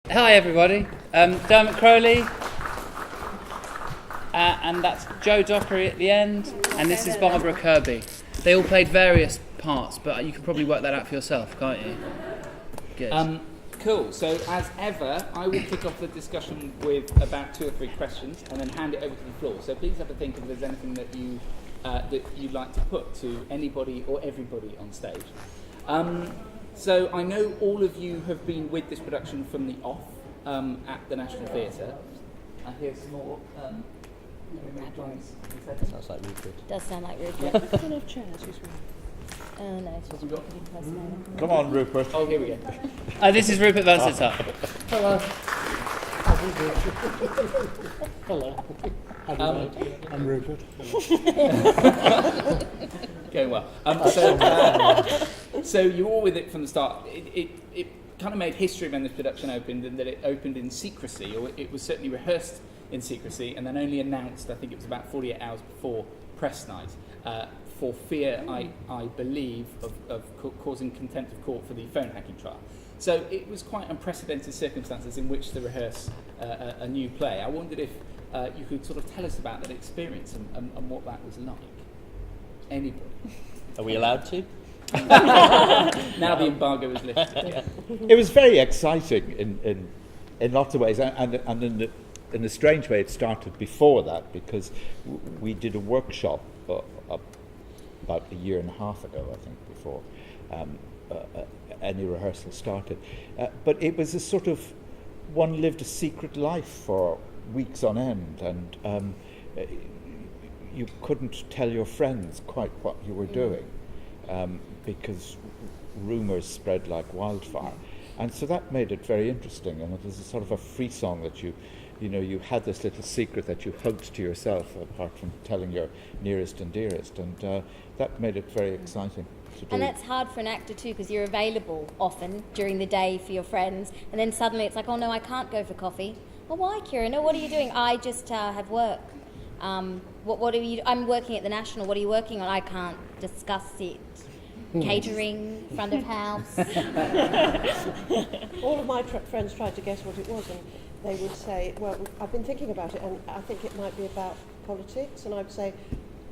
Hi everybody, Dermot Crowley, and that's Joe Dockery at the end, and this is Barbara Kirby. They all played various parts, but you can probably work that out for yourself, can't you? Good. Cool, so as ever, I will kick off the discussion with about 2 or 3 questions and then hand it over to the floor. So please have a think if there's anything that you'd like to put to anybody or everybody on stage. So I know all of you have been with this production from the off at the National Theatre. I hear some more. Sounds like Rupert. Does sound like Rupert. I don't have chairs, who's Oh no, it's just Rupert impersonating. Come on, Rupert. Oh, here we go. This is Rupert Van Sittart. Hello. Hello. I'm Rupert. Going well. So you were all with it from the start. It kind of made history when this production opened, and that it opened in secrecy, or it was certainly rehearsed in secrecy, and then only announced, I think it was about 48 hours before press night, for fear, I believe, of causing contempt of court for the phone hacking trial. So it was quite unprecedented circumstances in which to rehearse a new play. I wondered if you could sort of tell us about that experience and what that was like. Anybody? Are we allowed to? Now the embargo is lifted. Yeah. It was very exciting in lots of ways, and in a strange way it started before that, because we did a workshop about a year and a half ago, I think, before any rehearsal started. But it was a sort of, one lived a secret life for weeks on end, and you couldn't tell your friends quite what you were doing, because rumours spread like wildfire. And so that made it very interesting, and it was a sort of a frisson that you had this little secret that you hugged to yourself, apart from telling your nearest and dearest, and that made it very exciting to do. And that's hard for an actor too, because you're available often during the day for your friends, and then suddenly it's like, oh no, I can't go for coffee. Well, why, Kira? No, what are you doing? I just have work. What are you? I'm working at the National. What are you working on? I can't discuss it. Catering, front of house. All of my friends tried to guess what it was, and they would say, well, I've been thinking about it, and I think it might be about politics. And I'd say,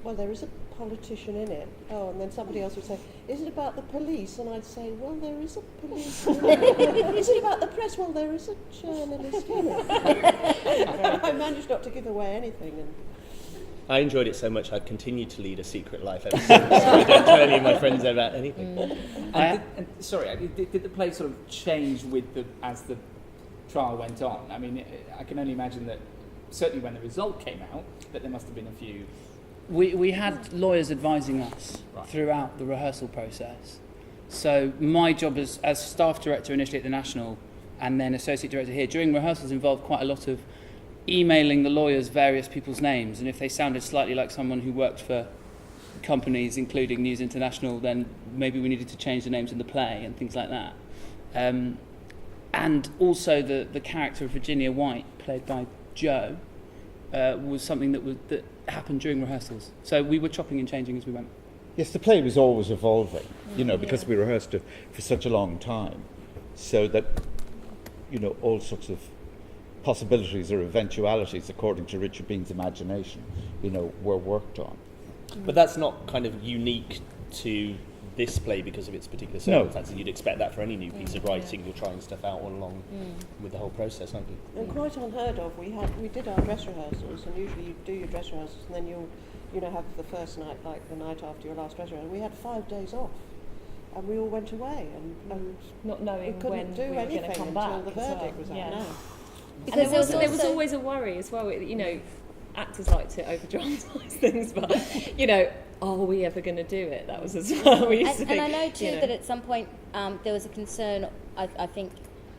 well, there is a politician in it. Oh, and then somebody else would say, is it about the police? And I'd say, well, there is a police in it. Is it about the press? Well, there is a journalist in it. I managed not to give away anything. And I enjoyed it so much I continued to lead a secret life ever since. I don't tell any of my friends about anything. Did the play sort of change as the trial went on? I mean, I can only imagine that certainly when the result came out, that there must have been a few. We had lawyers advising us throughout the rehearsal process. So my job as staff director initially at the National, and then associate director here, during rehearsals involved quite a lot of emailing the lawyers various people's names, and if they sounded slightly like someone who worked for companies including News International, then maybe we needed to change the names in the play and things like that. And also the character of Virginia White, played by Joe, was something that happened during rehearsals. So we were chopping and changing as we went. Yes, the play was always evolving, because we rehearsed it for such a long time, so that, all sorts of possibilities or eventualities, according to Richard Bean's imagination, were worked on. But that's not kind of unique to this play because of its particular circumstances. No. You'd expect that for any new piece of writing. You're trying stuff out all along with the whole process, aren't you? And quite unheard of. We did our dress rehearsals, and usually you do your dress rehearsals, and then you'll have the first night, like the night after your last dress rehearsal. We had 5 days off, and we all went away, and not knowing we couldn't do anything until the verdict was out. Yeah. No. Because there was always a worry as well. Actors like to over-dramatise things, but are we ever going to do it? That was as well. And I know too that at some point there was a concern. I think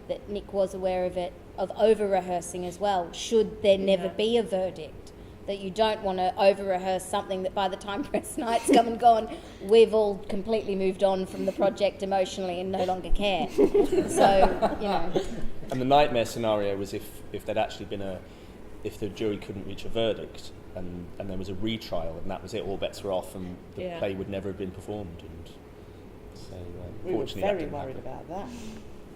that Nick was aware of it, of over-rehearsing as well. Should there never be a verdict? That you don't want to over-rehearse something that by the time press night's come and gone, we've all completely moved on from the project emotionally and no longer care. So, And the nightmare scenario was if there'd actually been if the jury couldn't reach a verdict and there was a retrial and that was it, all bets were off and the play would never have been performed. And so, we were fortunately, very worried about that.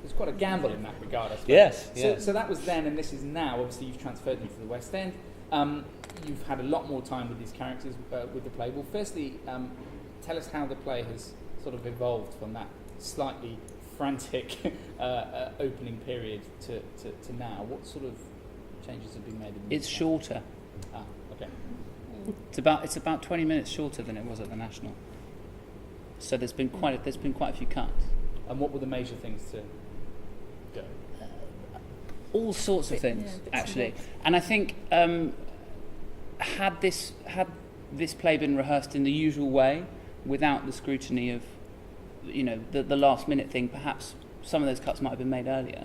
there's quite a gamble in that regard, I suppose. Yes, So, yes. so that was then, and this is now. Obviously, you've transferred them to the West End. You've had a lot more time with these characters with the play. Well, firstly, tell us how the play has sort of evolved from that slightly frantic opening period to now. What sort of changes have been made? It's shorter. Ah, okay. It's about 20 minutes shorter than it was at the National. So there's been quite a few cuts. And what were the major things to go? All sorts of things, actually. And I think had this play been rehearsed in the usual way, without the scrutiny of, the last minute thing, perhaps some of those cuts might have been made earlier.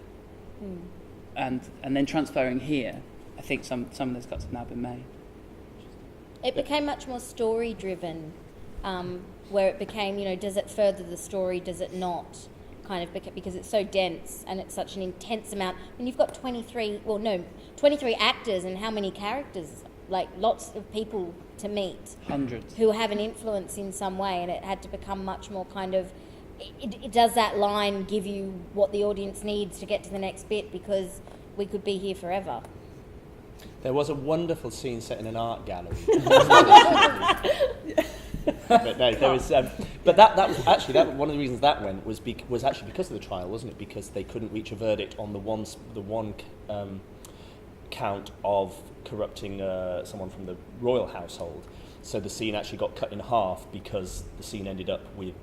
And then transferring here, I think some of those cuts have now been made. It became much more story driven, where it became, does it further the story, does it not? Kind of because it's so dense and it's such an intense amount. And you've got 23 actors, and how many characters? Like lots of people to meet. Hundreds. Who have an influence in some way, and it had to become much more kind of, it does that line give you what the audience needs to get to the next bit, because we could be here forever. There was a wonderful scene set in an art gallery. But no, there was. But that was actually one of the reasons that went was actually because of the trial, wasn't it? Because they couldn't reach a verdict on the one count of corrupting someone from the royal household. So the scene actually got cut in half because the scene ended up with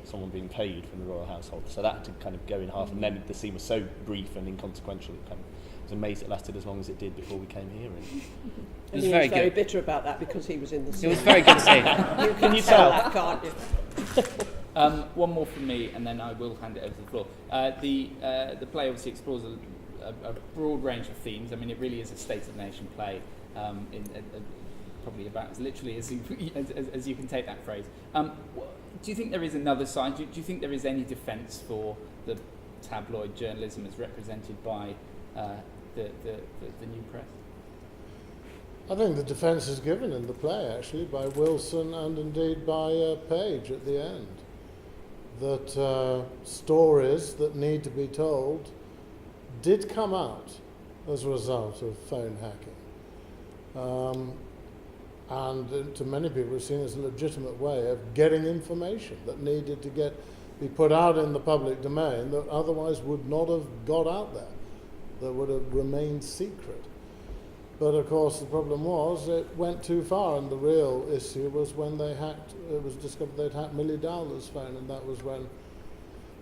someone being paid from the royal household. So that had to kind of go in half, and then the scene was so brief and inconsequential. It kind of was amazed it lasted as long as it did before we came here. It was he very was very good. bitter about that because he was in the scene. It was very good to see. Can you tell that, can't you? One more from me, and then I will hand it over to the floor. The play obviously explores a broad range of themes. I mean, it really is a state of the nation play, probably about as literally as you can take that phrase. Do you think there is another side? Do you think there is any defence for the tabloid journalism as represented by the new press? I think the defence is given in the play, actually, by Wilson and indeed by Page at the end. That stories that need to be told did come out as a result of phone hacking. And to many people, it's seen as a legitimate way of getting information that needed to be put out in the public domain that otherwise would not have got out there, that would have remained secret. But of course, the problem was it went too far, and the real issue was when it was discovered they'd hacked Millie Dowler's phone, and that was when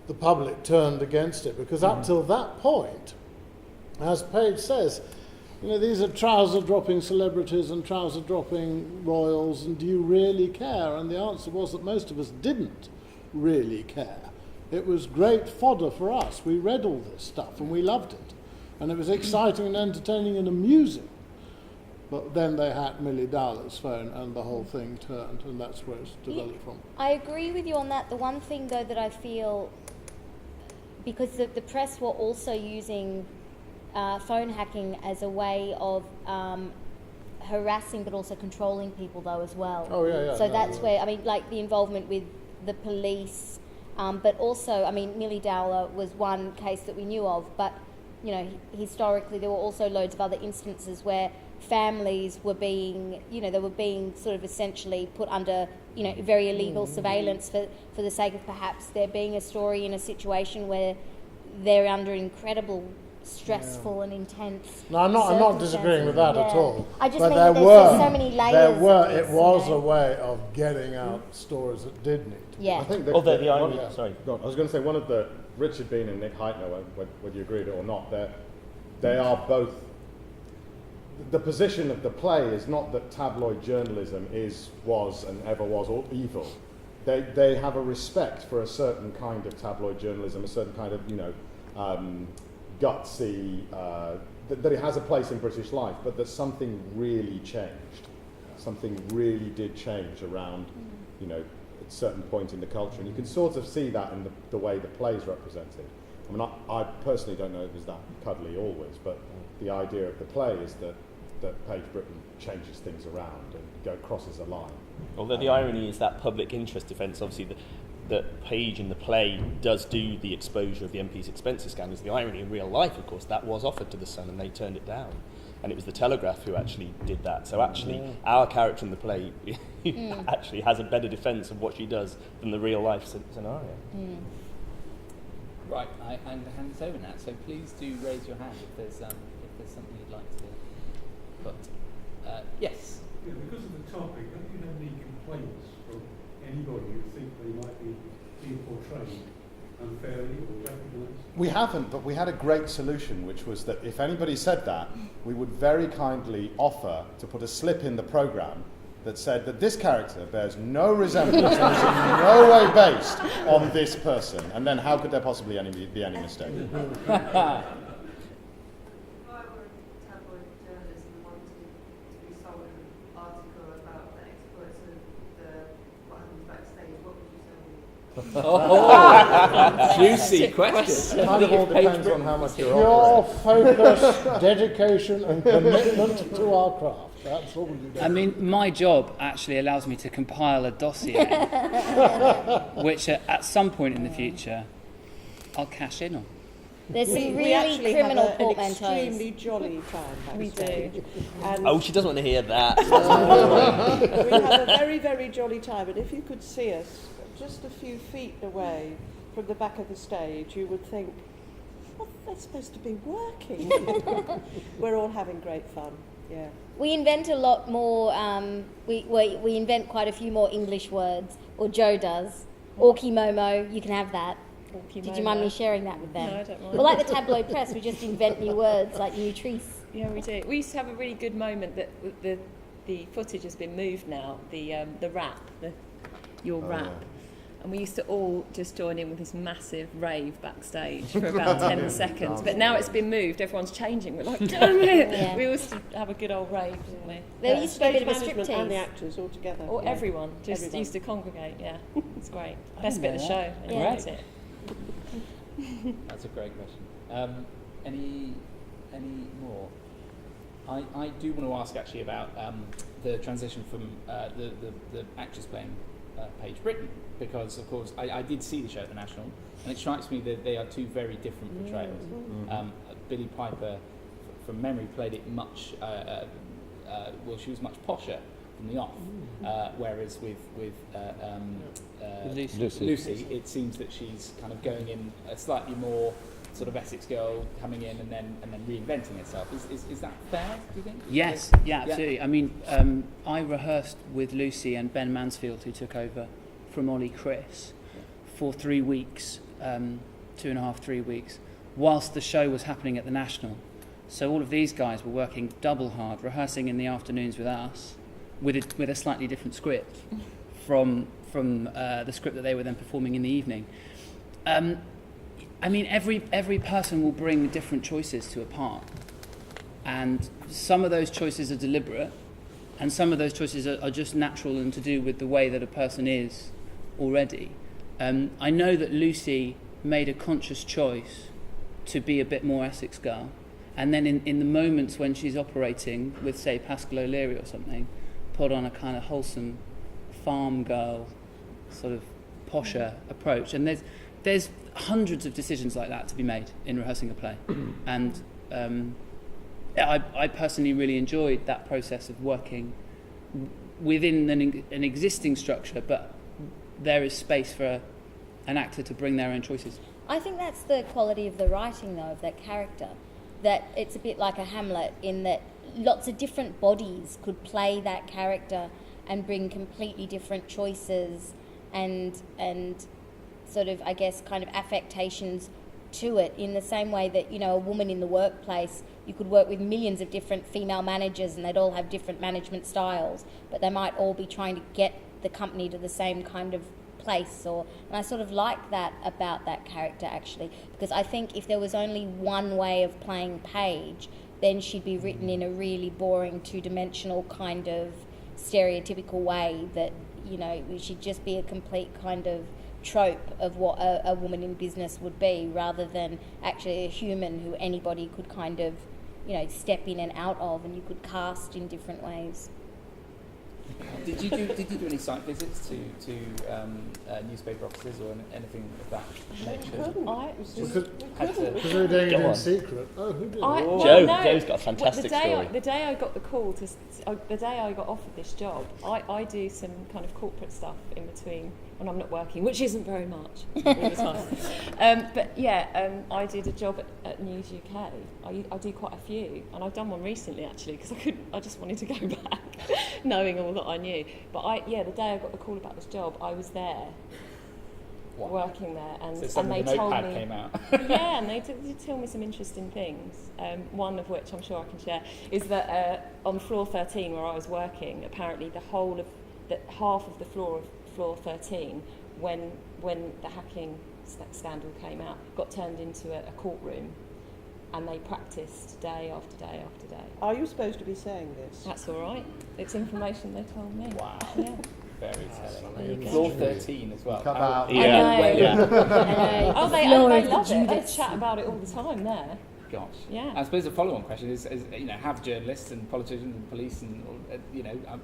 the public turned against it. Because up till that point, as Page says, these are trouser-dropping celebrities and trouser-dropping royals, and do you really care? And the answer was that most of us didn't really care. It was great fodder for us. We read all this stuff, and we loved it. And it was exciting and entertaining and amusing. But then they hacked Millie Dowler's phone, and the whole thing turned, and that's where it's developed from. I agree with you on that. The one thing, though, that I feel, because the press were also using phone hacking as a way of harassing but also controlling people, though, as well. Oh, yeah. So that's where, like the involvement with the police, but also, Millie Dowler was one case that we knew of, but, historically there were also loads of other instances where families were being, they were being sort of essentially put under, very illegal surveillance for the sake of perhaps there being a story in a situation where they're under incredible stressful and intense. No, I'm not disagreeing with that at all. I just but mean there that there's were, just so many layers. It was a way of getting out stories that did need to. Yeah. I think Although the irony, sorry. Go on. I was going to say one of the Richard Bean and Nick Heitner, whether you agree with it or not, they are both. The position of the play is not that tabloid journalism was and ever was all evil. They have a respect for a certain kind of tabloid journalism, a certain kind of gutsy that it has a place in British life, but that something really changed. Something really did change around, at a certain point in the culture, and you can sort of see that in the way the play is represented. I personally don't know if it was that cuddly always, but the idea of the play is that Page Britton changes things around and crosses a line. Although the irony is that public interest defence, obviously that Page in the play does do the exposure of the MP's expenses scandals. The irony in real life, of course, that was offered to the Sun and they turned it down. And it was the Telegraph who actually did that. So actually, our character in the play actually has a better defence of what she does than the real life scenario. Right, I'm going to hand this over now. So please do raise your hand if there's something you'd like to put. Yes. Yeah, because of the topic, have you had any complaints from anybody who think they might be being portrayed unfairly or recognised? We haven't, but we had a great solution, which was that if anybody said that, we would very kindly offer to put a slip in the programme that said that this character bears no resemblance and is in no way based on this person. And then how could there possibly be any mistake? Juicy question. It kind of all depends on how much you're Pure focus, dedication and commitment to our craft. That's all you do. I mean, my job actually allows me to compile a dossier, which at some point in the future, I'll cash in on. There's some We really actually criminal have an portmanteaus. extremely jolly time We backstage. do. And Oh, she doesn't want to hear that. we have a very, very jolly time. And if you could see us just a few feet away from the back of the stage, you would think, well, they're supposed to be working. We're all having great fun, yeah. We invent a lot more, we invent quite a few more English words, or Joe does. Orky Momo, you can have that. Did you mind me sharing that with them? No, I don't mind. Well, like the tabloid press, we just invent new words, like nutrice. Yeah, we do. We used to have a really good moment that the footage has been moved now, the rap, your rap. And we used to all just join in with this massive rave backstage for about 10 seconds. But now it's been moved, everyone's changing. We're like, damn it! Yeah. We used to have a good old rave, didn't we? There used to be a bit of a Management and the striptease. actors all together. Or yeah. everyone just Everyone. used to congregate, yeah. It's great. I Best bit of the didn't show. know that. That's it. That's a great question. Any more? I do want to ask actually about the transition from the actress playing Paige Britton, because of course I did see the show at the National, and it strikes me that they are two very different portrayals. Billie Piper, from memory, played it much well, she was much posher from the off, whereas with Lucy, it seems that she's kind of going in a slightly more sort of Essex girl, coming in and then reinventing herself. Is that fair, do you think? Yes, yeah, absolutely. I mean, I rehearsed with Lucy and Ben Mansfield, who took over from Ollie Chris, for 3 weeks, 2.5, 3 weeks, whilst the show was happening at the National. So all of these guys were working double hard, rehearsing in the afternoons with us, with a slightly different script from the script that they were then performing in the evening. I mean, every person will bring different choices to a part, and some of those choices are deliberate, and some of those choices are just natural and to do with the way that a person is already. I know that Lucy made a conscious choice to be a bit more Essex girl, and then in the moments when she's operating with, say, Pascal O'Leary or something, put on a kind of wholesome farm girl sort of posher approach. And there's hundreds of decisions like that to be made in rehearsing a play. And I personally really enjoyed that process of working within an existing structure, but there is space for an actor to bring their own choices. I think that's the quality of the writing, though, of that character. That it's a bit like a Hamlet, in that lots of different bodies could play that character and bring completely different choices and sort of, I guess, kind of affectations to it, in the same way that, you know, a woman in the workplace, you could work with millions of different female managers and they'd all have different management styles, but they might all be trying to get the company to the same kind of place. And I sort of like that about that character, actually, because I think if there was only one way of playing Paige, then she'd be written in a really boring, two-dimensional kind of stereotypical way that, you know, she'd just be a complete kind of trope of what a woman in business would be, rather than actually a human who anybody could kind of, you know, step in and out of, and you could cast in different ways. Did you do any site visits to newspaper offices or anything of that nature? Because they were doing it in secret. Oh, who did? Joe's got a fantastic story. The day I got the call the day I got offered this job, I do some kind of corporate stuff in between when I'm not working, which isn't very much all the time. But yeah, I did a job at News UK. I do quite a few, and I've done one recently actually because I just wanted to go back, knowing all that I knew. But the day I got the call about this job, I was there. Wow. Working there, and So they the told notepad me came out. yeah, and they did tell me some interesting things. One of which I'm sure I can share is that on floor 13 where I was working, apparently half of the floor of floor 13, when the hacking scandal came out, got turned into a courtroom, and they practiced day after day after day. Are you supposed to be saying this? That's all right. It's information they told me. Wow. Yeah. Very There you telling. go. Floor 13 as well. Cut that out. I know. Yeah. Oh, they Floor love of the it. They Judas. chat about it all the time there. Gosh. Yeah. I suppose the follow-on question is have journalists and politicians and police and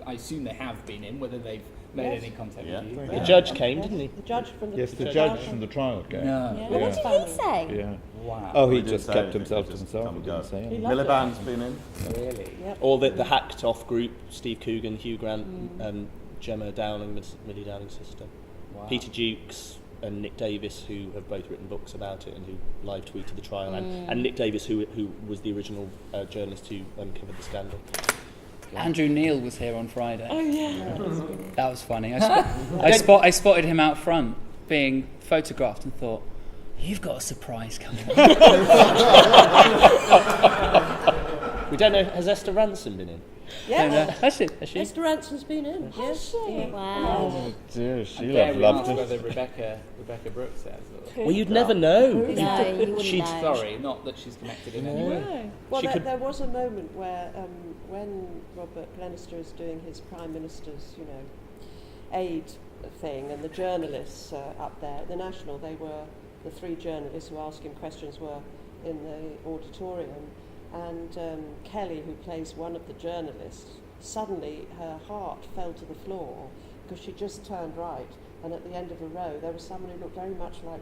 I assume they have been in, whether they've made Yes. any contact Yeah. with you. The judge came, didn't he? The judge from the Yes, the trial. judge from the trial came. No. Yeah. What did he say? Yeah. Wow. Oh, he He didn't just say kept anything, himself he to just himself. come He and didn't go. say He anything. loved Miliband's been in. Really? Yep. All the hacked off group, Steve Coogan, Hugh Grant, Gemma Downing, Millie Downing's sister, Wow. Peter Jukes and Nick Davis, who have both written books about it and who live tweeted the trial, and Nick Davis, who was the original journalist who uncovered the scandal. Andrew Neil was here on Friday. Oh yeah. That was funny. I spotted him out front being photographed and thought, you've got a surprise coming up. We don't know, has Esther Ransom been in? Yeah. Has she? Mr. Ransom's been in. Yes. Wow. Oh dear, she'll Dare have we loved ask it. whether Rebecca Brooks has? Or... Well, you'd never know. No, you wouldn't She'd- know. Sorry, not that she's connected in any way. No. Well, She could- there was a moment where, when Robert Glenister was doing his Prime Minister's, aid thing, and the journalists up there at the National, the three journalists who asked him questions were in the auditorium, and Kelly, who plays one of the journalists, suddenly her heart fell to the floor because she just turned right, and at the end of the row there was someone who looked very much like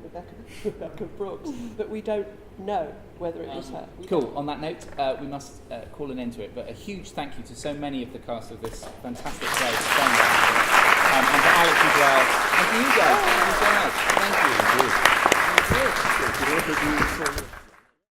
Rebecca Brooks, but we don't know whether it was her. Cool. On that note, we must call an end to it. But a huge thank you to so many of the cast of this fantastic play for staying there, and to Alex as well, and to you guys. Thank you so much. Thank you. Thank you.